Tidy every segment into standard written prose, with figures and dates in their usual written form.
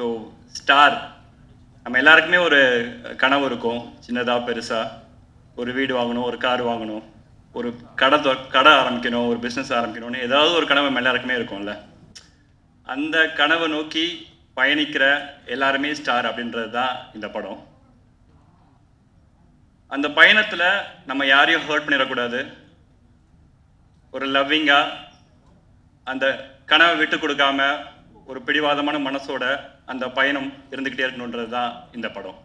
So star நம்ம எல்லாருக்குமே ஒரு கனவு இருக்கும், சின்னதாக பெருசாக. ஒரு வீடு வாங்கணும், ஒரு கார் வாங்கணும், ஒரு கடை ஆரம்பிக்கணும், ஒரு பிஸ்னஸ் ஆரம்பிக்கணும்னு ஏதாவது ஒரு கனவு நம்ம எல்லாருக்குமே இருக்கும்ல. அந்த கனவை நோக்கி பயணிக்கிற எல்லாருமே ஸ்டார் அப்படின்றது தான் இந்த படம். அந்த பயணத்தில் நம்ம யாரையும் ஹர்ட் பண்ணிடக்கூடாது. ஒரு லவ்விங்காக அந்த கனவை விட்டு கொடுக்காம ஒரு பிடிவாதமான மனசோட அந்த பயணம் இருந்துக்கிட்டே இருக்கணுன்றது தான் இந்த படம்.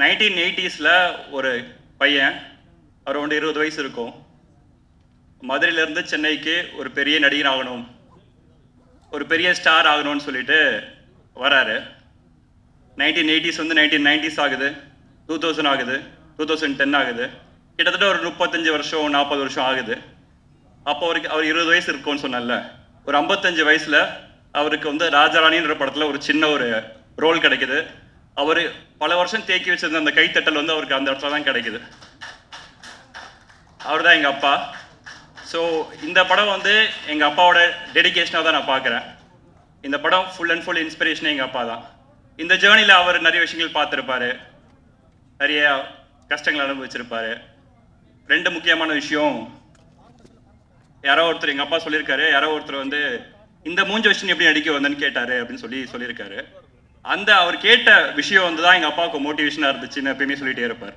1980s ஒரு பையன், அவர் வந்து 20 வயசு இருக்கும், மதுரையிலேருந்து சென்னைக்கு ஒரு பெரிய நடிகர் ஆகணும், ஒரு பெரிய ஸ்டார் ஆகணும்னு சொல்லிட்டு வராரு. 1980s வந்து 1990s ஆகுது, 2000 ஆகுது, 2010 ஆகுது, கிட்டத்தட்ட ஒரு 35 வருஷம் 40 வருஷம் ஆகுது. அப்போ அவர் 20 வயசு இருக்கும்னு சொன்னால, ஒரு 55 வயசுல அவருக்கு வந்து ராஜாராணின்ற படத்துல ஒரு சின்ன ஒரு ரோல் கிடைக்குது. அவர் பல வருஷம் தேக்கி வச்சிருந்த அந்த கைத்தட்டல் வந்து அவருக்கு அந்த இடத்துல தான் கிடைக்குது. அவர் தான் எங்கள் அப்பா. ஸோ இந்த படம் வந்து எங்கள் அப்பாவோட டெடிகேஷனாக தான் நான் பார்க்குறேன். இந்த படம் ஃபுல் அண்ட் ஃபுல் இன்ஸ்பிரேஷனே எங்கள் அப்பா தான். இந்த ஜேர்னியில் அவர் நிறைய விஷயங்கள் பார்த்துருப்பாரு, நிறைய கஷ்டங்கள் அனுபவிச்சிருப்பாரு. 2 முக்கியமான விஷயம், யாரோ ஒருத்தர் எங்கள் அப்பா சொல்லியிருக்காரு, யாரோ ஒருத்தர் வந்து இந்த மூஞ்ச வச்சு எப்படி நடிக்க வந்தேன்னு கேட்டாரு அப்படின்னு சொல்லியிருக்காரு. அந்த அவர் கேட்ட விஷயம் வந்து தான் எங்கள் அப்பாவுக்கு மோட்டிவேஷனாக இருந்துச்சுன்னு எப்பயுமே சொல்லிகிட்டே இருப்பார்.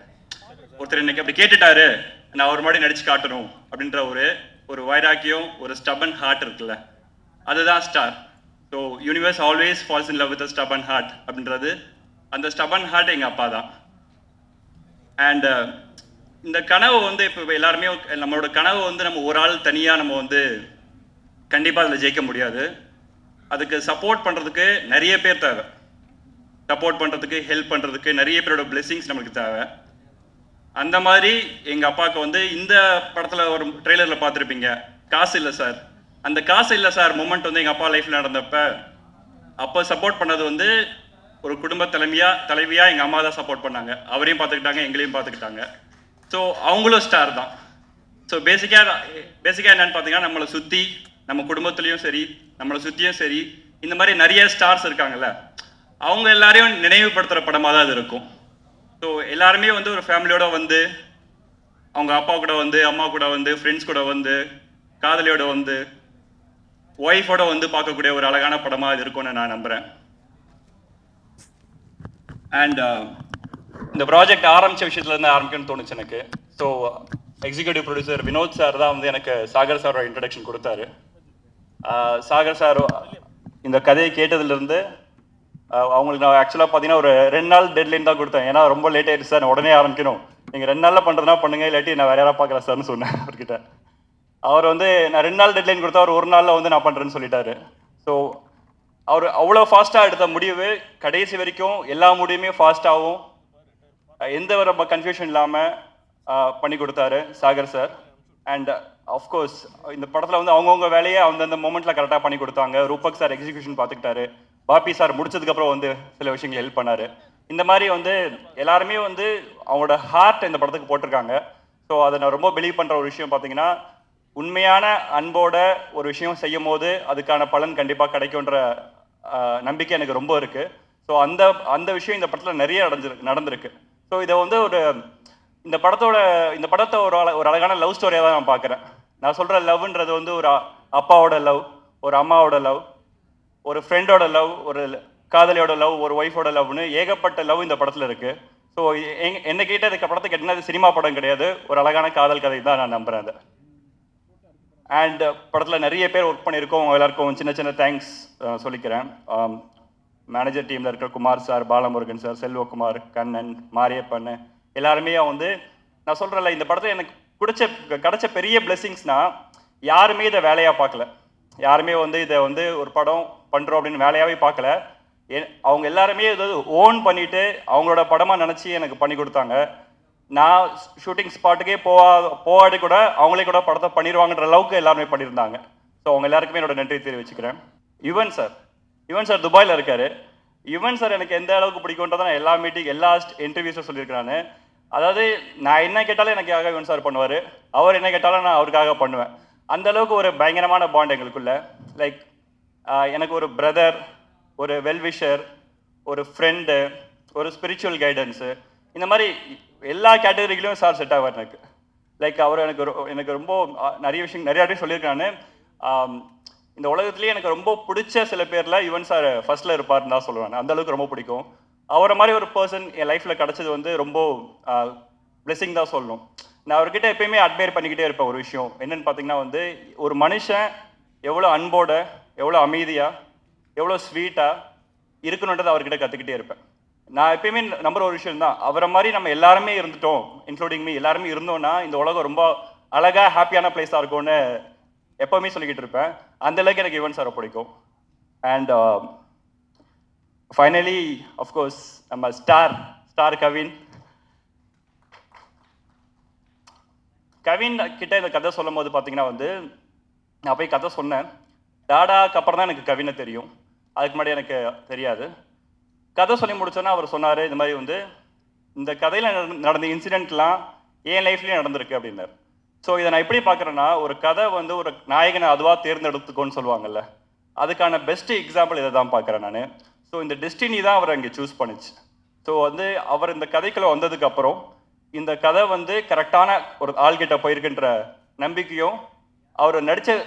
ஒருத்தர் இன்னைக்கு அப்படி கேட்டுட்டாரு, நான் அவர் மாதிரி நடிச்சு காட்டணும் அப்படின்ற ஒரு வைராக்கியம், ஒரு ஸ்டபன் ஹார்ட் இருக்குல்ல, அதுதான் star. So universe always falls in love with a stubborn heart அப்படின்றது, அந்த ஸ்டபன் ஹார்ட் எங்கள் அப்பா தான். அண்ட் இந்த கனவு வந்து இப்போ எல்லாருமே நம்மளோட கனவு வந்து நம்ம ஒரு ஆள் தனியாக நம்ம வந்து கண்டிப்பாக அதில் ஜெயிக்க முடியாது. அதுக்கு சப்போர்ட் பண்ணுறதுக்கு நிறைய பேர் தேவை. சப்போர்ட் பண்ணுறதுக்கு, ஹெல்ப் பண்ணுறதுக்கு நிறைய பேரோட பிளெஸிங்ஸ் நமக்கு தேவை. அந்த மாதிரி எங்கள் அப்பாவுக்கு வந்து இந்த படத்தில் ஒரு ட்ரெய்லரில் பார்த்துருப்பீங்க, காசு இல்லை சார். அந்த காசு இல்லை சார் மூமெண்ட் வந்து எங்கள் அப்பா லைஃப்பில் நடந்தப்ப அப்போ சப்போர்ட் பண்ணது வந்து ஒரு குடும்ப தலைவியாக எங்கள் அம்மா தான் சப்போர்ட் பண்ணாங்க. அவரையும் பார்த்துக்கிட்டாங்க, எங்களையும் பார்த்துக்கிட்டாங்க. ஸோ அவங்களும் ஸ்டார் தான். ஸோ பேசிக்காக என்னன்னு பார்த்தீங்கன்னா, நம்மளை சுற்றி நம்ம குடும்பத்துலேயும் சரி, நம்மளை சுற்றியும் சரி, இந்த மாதிரி நிறைய ஸ்டார்ஸ் இருக்காங்கல்ல, அவங்க எல்லாரையும் நினைவுபடுத்துகிற படமாக தான் அது இருக்கும். ஸோ எல்லாருமே வந்து ஒரு ஃபேமிலியோட வந்து, அவங்க அப்பா கூட வந்து, அம்மா கூட வந்து, ஃப்ரெண்ட்ஸ் கூட வந்து, காதலியோட வந்து, ஒய்ஃபோட வந்து பார்க்கக்கூடிய ஒரு அழகான படமாக இது இருக்கும்னு நான் நம்புகிறேன். அண்ட் இந்த ப்ராஜெக்ட் ஆரம்பித்த விஷயத்துலேருந்து ஆரம்பிக்கணும்னு தோணுச்சு எனக்கு. So executive producer Vinod sir தான் வந்து எனக்கு சாகர் சாரோட இன்ட்ரடக்ஷன் கொடுத்தாரு. சாகர் சார் இந்த கதையை கேட்டதுலேருந்து அவங்களுக்கு நான் ஆக்சுவலாக பார்த்தீங்கன்னா ஒரு 2 நாள் டெட்லைன் தான் கொடுத்தேன். ஏன்னா ரொம்ப லேட் ஆகிடுச்சு சார், உடனே ஆரம்பிக்கணும், நீங்கள் 2 நாளில் பண்ணுறதுனா பண்ணுங்க, இல்லாட்டி நான் வேற யாராவது பார்க்குறேன் சார்னு சொன்னேன் அவர்கிட்ட. அவர் வந்து நான் 2 நாள் டெட்லைன் கொடுத்தா அவர் 1 நாளில் வந்து நான் பண்ணுறேன்னு சொல்லிட்டாரு. ஸோ அவர் அவ்வளோ ஃபாஸ்ட்டாக எடுத்த முடிவு கடைசி வரைக்கும் எல்லா முடிவுமே ஃபாஸ்ட்டாகவும் எந்த ஒரு கன்ஃபியூஷன் இல்லாமல் பண்ணி கொடுத்தாரு சாகர் சார். அண்ட் ஆஃப்கோர்ஸ் இந்த படத்தில் வந்து அவங்கவுங்க வேலையை அந்தந்த மூமெண்ட்டில் கரெக்டாக பண்ணி கொடுத்தாங்க. ரூபக் சார் எக்ஸிக்யூஷன் பார்த்துக்கிட்டாரு, பாப்பி சார் முடிச்சதுக்கப்புறம் வந்து சில விஷயங்கள் ஹெல்ப் பண்ணார். இந்த மாதிரி வந்து எல்லாருமே வந்து அவங்களோட ஹார்ட் இந்த படத்துக்கு போட்டிருக்காங்க. ஸோ அதை நான் ரொம்ப பிலீவ் பண்ணுற ஒரு விஷயம் பார்த்தீங்கன்னா, உண்மையான அன்போட ஒரு விஷயம் செய்யும் போது அதுக்கான பலன் கண்டிப்பாக கிடைக்குன்ற நம்பிக்கை எனக்கு ரொம்ப இருக்குது. ஸோ அந்த விஷயம் இந்த படத்தில் நிறைய நடந்திருக்கு. ஸோ இதை வந்து இந்த படத்தை ஒரு அழகான லவ் ஸ்டோரியாக தான் நான் பார்க்குறேன். நான் சொல்கிற லவ்ன்றது வந்து ஒரு அப்பாவோட லவ், ஒரு அம்மாவோட லவ், ஒரு ஃப்ரெண்டோட லவ், ஒரு காதலியோட லவ், ஒரு ஒய்ஃபோட லவ்னு ஏகப்பட்ட லவ் இந்த படத்தில் இருக்குது. ஸோ என்ன கேட்டால் இந்த படத்தை கேட்டிங்கன்னா அது சினிமா படம் கிடையாது, ஒரு அழகான காதல் கதை தான் நான் நம்புகிறேன் அதை. அண்ட் படத்தில் நிறைய பேர் ஒர்க் பண்ணியிருக்கோம், அவங்க எல்லாருக்கும் சின்ன சின்ன தேங்க்ஸ் சொல்லிக்கிறேன். மேனேஜர் டீமில் இருக்கிற குமார் சார், பாலமுருகன் சார், செல்வகுமார், கண்ணன், மாரியப்பன், எல்லாருமே வந்து நான் சொல்கிறேன்ல, இந்த படத்தில் எனக்கு கிடைச்ச பெரிய பிளெஸிங்ஸ்னால் யாருமே இதை வேலையாக பார்க்கல. யாருமே வந்து இதை வந்து ஒரு படம் பண்ணுறோம் அப்படின்னு வேலையாகவே பார்க்கல. அவங்க எல்லாருமே இதை ஓன் பண்ணிவிட்டு அவங்களோட படமாக நினச்சி எனக்கு பண்ணி கொடுத்தாங்க. நான் ஷூட்டிங் ஸ்பாட்டுக்கே போகாடி கூட அவங்களே கூட படத்தை பண்ணிடுவாங்கன்ற அளவுக்கு எல்லாருமே பண்ணியிருந்தாங்க. ஸோ அவங்க எல்லாருக்குமே என்னோட நன்றி தெரிவிச்சுக்கிறேன். யுவன் சார் துபாயில் இருக்கார். யுவன் சார் எனக்கு எந்த அளவுக்கு பிடிக்கும்ன்றதை நான் எல்லா இன்டர்வியூஸும் சொல்லியிருக்கிறேன். அதாவது நான் என்ன கேட்டாலும் எனக்காக யுவன் சார் பண்ணுவார், அவர் என்ன கேட்டாலும் நான் அவருக்காக பண்ணுவேன். அந்த அளவுக்கு ஒரு பயங்கரமான பாண்ட் எங்களுக்குள்ள. லைக் எனக்கு ஒரு பிரதர், ஒரு வெல்விஷர், ஒரு ஃப்ரெண்டு, ஒரு ஸ்பிரிச்சுவல் கைடன்ஸு, இந்த மாதிரி எல்லா கேட்டகரியிலையும் சார் செட் ஆவார் எனக்கு. லைக் அவர் எனக்கு ரொம்ப நிறைய வாட்டி சொல்லியிருக்கான்னு, இந்த உலகத்துலேயே எனக்கு ரொம்ப பிடிச்ச சில பேரில் யுவன் சார் ஃபர்ஸ்ட்டில் இருப்பார்னு தான் சொல்லுவேன். அந்த அளவுக்கு ரொம்ப பிடிக்கும். அவரை மாதிரி ஒரு பர்சன் என் லைஃப்பில் கிடச்சது வந்து ரொம்ப பிளெஸிங் தான் சொல்லணும். நான் அவர்கிட்ட எப்பயுமே அட்மையர் பண்ணிக்கிட்டே இருப்பேன். ஒரு விஷயம் என்னன்னு பார்த்தீங்கன்னா வந்து, ஒரு மனுஷன் எவ்வளோ அன்போட, எவ்வளோ அமைதியாக, எவ்வளோ ஸ்வீட்டாக இருக்கணுன்றதை அவர்கிட்ட கற்றுக்கிட்டே இருப்பேன். நான் எப்பயுமே நம்புற ஒரு விஷயம் தான், அவரை மாதிரி நம்ம எல்லாருமே இருந்துட்டோம், இன்க்ளூடிங் மீ, எல்லாருமே இருந்தோம்னா இந்த உலகம் ரொம்ப அழகாக ஹாப்பியான பிளேஸாக இருக்கும்னு எப்போவுமே சொல்லிக்கிட்டு இருப்பேன். அந்த அளவுக்கு எனக்கு யுவன் சாரை பிடிக்கும். அண்ட் ஃபைனலி அஃப்கோர்ஸ் நம்ம ஸ்டார் கவின் கிட்ட இந்த கதை சொல்லும் போது பார்த்தீங்கன்னா வந்து, நான் போய் கதை சொன்னேன். டாடாக்கு அப்புறம் தான் எனக்கு கவினை தெரியும். அதுக்கு முன்னாடி எனக்கு தெரியாது. கதை சொல்லி முடிச்சோன்னா அவர் சொன்னார், இந்த மாதிரி வந்து இந்த கதையில் நடந்த இன்சிடென்ட்லாம் என் லைஃப்லேயும் நடந்திருக்கு அப்படின்னார். ஸோ இதை நான் எப்படி பார்க்குறேன்னா, ஒரு கதை வந்து ஒரு நாயகனை அதுவாக தேர்ந்தெடுத்துக்கோன்னு சொல்லுவாங்கல்ல, அதுக்கான பெஸ்ட் எக்ஸாம்பிள் இதை தான் பார்க்குறேன் நான். ஸோ இந்த டெஸ்டினி தான் அவர் அங்கே சூஸ் பண்ணிச்சு. ஸோ வந்து அவர் இந்த கதைக்குள்ளே வந்ததுக்கப்புறம் இந்த கதை வந்து கரெக்டான ஒரு ஆள்கிட்ட போயிருக்குன்ற நம்பிக்கையும், அவர்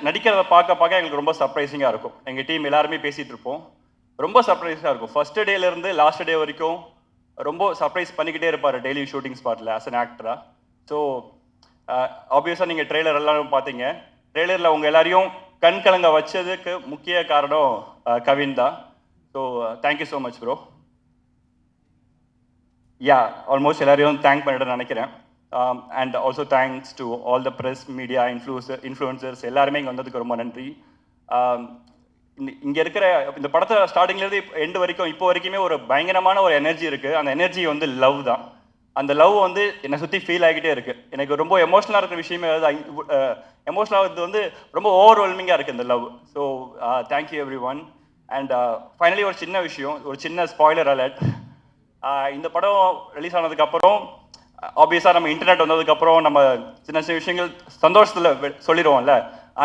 நடிக்கிறத பார்க்க எங்களுக்கு ரொம்ப சர்ப்ரைசிங்காக இருக்கும். எங்கள் டீம் எல்லாருமே பேசிகிட்டு இருப்போம். ரொம்ப சர்ப்ரைஸாக இருக்கும். ஃபர்ஸ்ட் டேலேருந்து லாஸ்ட் டே வரைக்கும் ரொம்ப சர்ப்ரைஸ் பண்ணிக்கிட்டே இருப்பார் டெய்லி ஷூட்டிங் ஸ்பாட்டில் ஆஸ் அன் ஆக்டராக. ஸோ ஆப்வியஸாக நீங்கள் ட்ரெய்லர் எல்லாரும் பார்த்தீங்க. ட்ரெய்லரில் உங்கள் எல்லாரையும் கண் கலங்க வச்சதுக்கு முக்கிய காரணம் கவின் தான். So thank you so much bro. Almost எல்லாரையும் தேங்க் பண்ணிட்டு நினைக்கிறேன். And also thanks to all the press, media, influencers எல்லாருமே இங்கே வந்ததுக்கு ரொம்ப நன்றி. இங்கே இருக்கிற இந்த படத்தை ஸ்டார்டிங்லேருந்து எண்டு வரைக்கும் இப்போ வரைக்குமே ஒரு பயங்கரமான ஒரு எனர்ஜி இருக்குது. அந்த எனர்ஜி வந்து லவ் தான். அந்த லவ் வந்து என்னை சுற்றி ஃபீல் ஆகிட்டே இருக்குது. எனக்கு ரொம்ப எமோஷனலாக இருக்கிற விஷயமே எமோஷனலாக வந்து ரொம்ப ஓவர்வெல்மிங்காக இருக்குது இந்த love. So thank you every one. And finally ஒரு சின்ன விஷயம், ஒரு சின்ன ஸ்பாய்லர் அலர்ட். இந்த படம் ரிலீஸ் ஆனதுக்கப்புறம் ஆப்வியஸாக நம்ம இன்டர்நெட் வந்ததுக்கப்புறம் நம்ம சின்ன சின்ன விஷயங்கள் சந்தோஷத்தில் சொல்லிடுவோம்ல,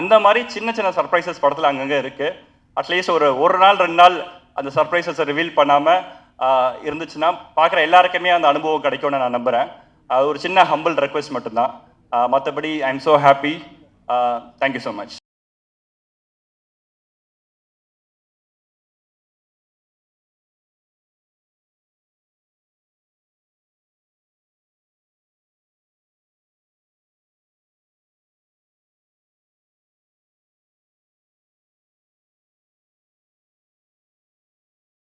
அந்த மாதிரி சின்ன சின்ன சர்ப்ரைசஸ் படத்தில் அங்கங்கே இருக்குது. அட்லீஸ்ட் ஒரு நாள் 2 நாள் அந்த சர்ப்ரைசஸை ரிவீல் பண்ணாமல் இருந்துச்சுன்னா பார்க்குற எல்லாருக்குமே அந்த அனுபவம் கிடைக்கும்னு நான் நம்புகிறேன். ஒரு சின்ன ஹம்பிள் ரெக்வெஸ்ட் மட்டும்தான். மற்றபடி I am so happy. Thank you so much.